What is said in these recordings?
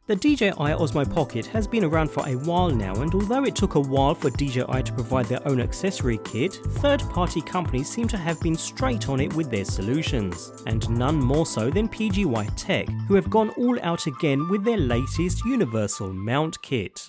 The DJI OSMO Pocket has been around for a while now, and although it took a while for DJI to provide their own accessory kit, third-party companies seem to have been straight on it with their solutions, and none more so than PGY-Tech, who have gone all out again with their latest universal mount kit.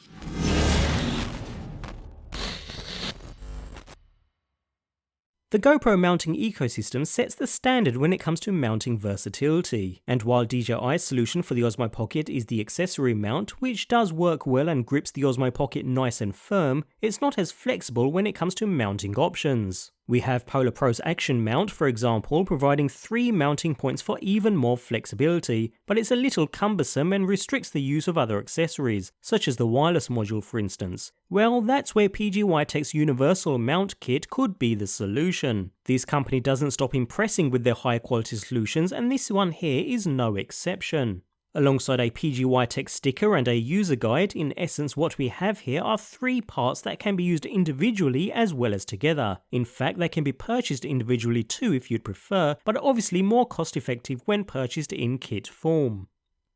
The GoPro mounting ecosystem sets the standard when it comes to mounting versatility, and while DJI's solution for the Osmo Pocket is the accessory mount, which does work well and grips the Osmo Pocket nice and firm, it's not as flexible when it comes to mounting options. We have Polar Pro's Action Mount, for example, providing 3 mounting points for even more flexibility, but it's a little cumbersome and restricts the use of other accessories, such as the wireless module for instance. Well, that's where PGY-Tech's universal mount kit could be the solution. This company doesn't stop impressing with their high quality solutions, and this one here is no exception. Alongside a PGY-Tech sticker and a user guide, in essence what we have here are 3 parts that can be used individually as well as together. In fact, they can be purchased individually too if you'd prefer, but obviously more cost effective when purchased in kit form.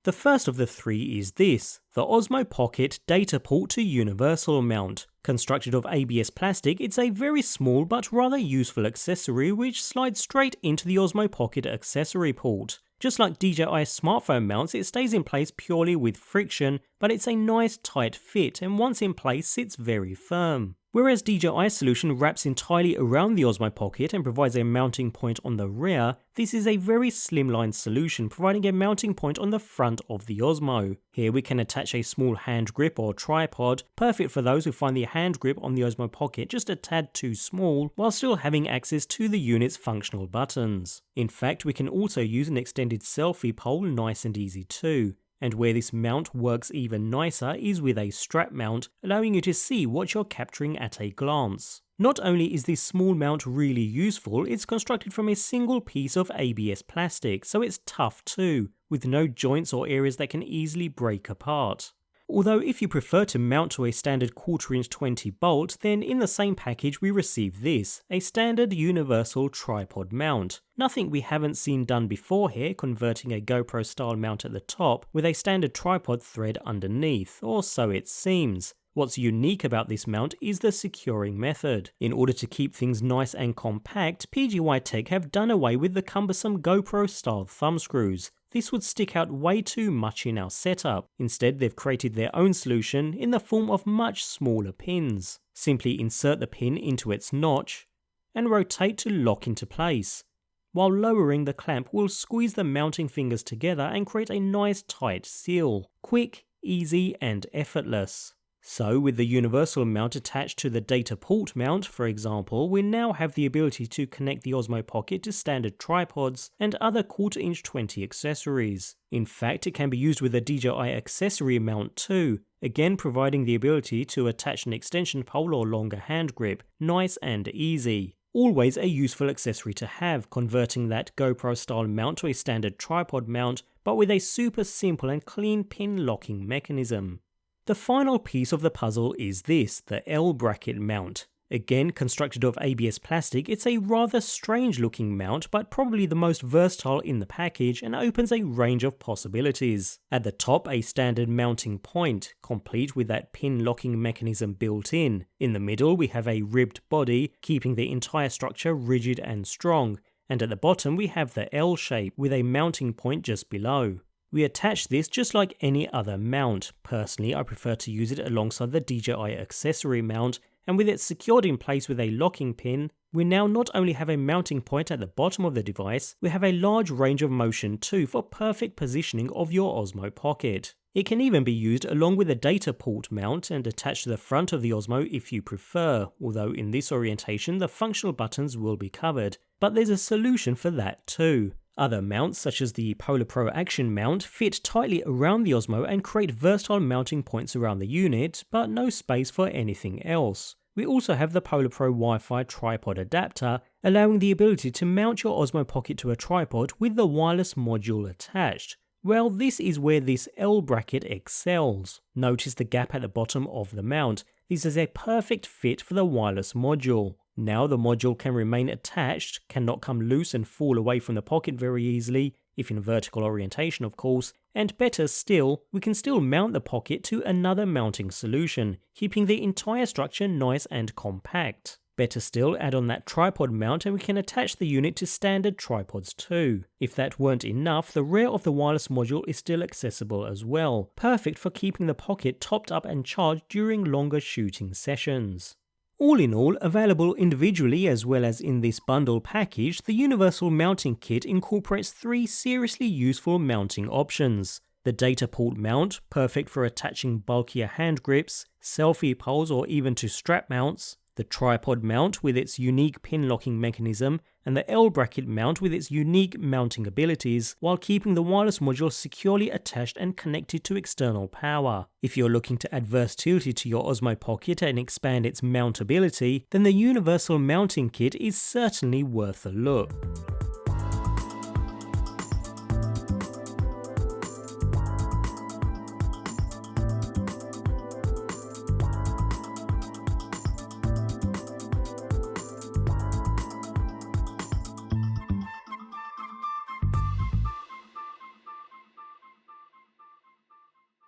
The first of the 3 is this, the Osmo Pocket Data Port to Universal Mount. Constructed of ABS plastic, it's a very small but rather useful accessory which slides straight into the Osmo Pocket accessory port. Just like DJI smartphone mounts, it stays in place purely with friction, but it's a nice tight fit and once in place sits very firm. Whereas DJI's solution wraps entirely around the Osmo Pocket and provides a mounting point on the rear, this is a very slimline solution providing a mounting point on the front of the Osmo. Here we can attach a small hand grip or tripod, perfect for those who find the hand grip on the Osmo Pocket just a tad too small while still having access to the unit's functional buttons. In fact, we can also use an extended selfie pole nice and easy too. And where this mount works even nicer is with a strap mount, allowing you to see what you're capturing at a glance. Not only is this small mount really useful, it's constructed from a single piece of ABS plastic, so it's tough too, with no joints or areas that can easily break apart. Although if you prefer to mount to a standard 1/4" 20 bolt, then in the same package we receive this, a standard universal tripod mount. Nothing we haven't seen done before here, converting a GoPro style mount at the top with a standard tripod thread underneath, or so it seems. What's unique about this mount is the securing method. In order to keep things nice and compact, PGY-Tech have done away with the cumbersome GoPro style thumb screws. This would stick out way too much in our setup. Instead, they've created their own solution in the form of much smaller pins. Simply insert the pin into its notch and rotate to lock into place. While lowering the clamp will squeeze the mounting fingers together and create a nice tight seal. Quick, easy and effortless. So with the universal mount attached to the data port mount, for example, we now have the ability to connect the Osmo Pocket to standard tripods and other 1/4" 20 accessories. In fact, it can be used with a DJI accessory mount too, again providing the ability to attach an extension pole or longer hand grip, nice and easy. Always a useful accessory to have, converting that GoPro style mount to a standard tripod mount, but with a super simple and clean pin locking mechanism. The final piece of the puzzle is this, the L bracket mount. Again, constructed of ABS plastic, it's a rather strange looking mount, but probably the most versatile in the package and opens a range of possibilities. At the top, a standard mounting point, complete with that pin locking mechanism built in. In the middle, we have a ribbed body, keeping the entire structure rigid and strong. And at the bottom, we have the L shape with a mounting point just below. We attach this just like any other mount. Personally, I prefer to use it alongside the DJI accessory mount, and with it secured in place with a locking pin, we now not only have a mounting point at the bottom of the device, we have a large range of motion too for perfect positioning of your Osmo Pocket. It can even be used along with a data port mount and attached to the front of the Osmo if you prefer, although in this orientation the functional buttons will be covered, but there's a solution for that too. Other mounts, such as the Polar Pro Action Mount, fit tightly around the Osmo and create versatile mounting points around the unit, but no space for anything else. We also have the Polar Pro Wi-Fi tripod adapter, allowing the ability to mount your Osmo Pocket to a tripod with the wireless module attached. Well, this is where this L bracket excels. Notice the gap at the bottom of the mount. This is a perfect fit for the wireless module. Now the module can remain attached, cannot come loose and fall away from the pocket very easily. if in vertical orientation of course, and better still, we can still mount the Pocket to another mounting solution, keeping the entire structure nice and compact. Better still, add on that tripod mount and we can attach the unit to standard tripods too. If that weren't enough, the rear of the wireless module is still accessible as well, perfect for keeping the Pocket topped up and charged during longer shooting sessions. All in all, available individually as well as in this bundle package, the Universal Mounting Kit incorporates 3 seriously useful mounting options. The data port mount, perfect for attaching bulkier hand grips, selfie poles or even to strap mounts. The tripod mount with its unique pin locking mechanism, and the L bracket mount with its unique mounting abilities, while keeping the wireless module securely attached and connected to external power. If you're looking to add versatility to your Osmo Pocket and expand its mountability, then the Universal Mounting Kit is certainly worth a look.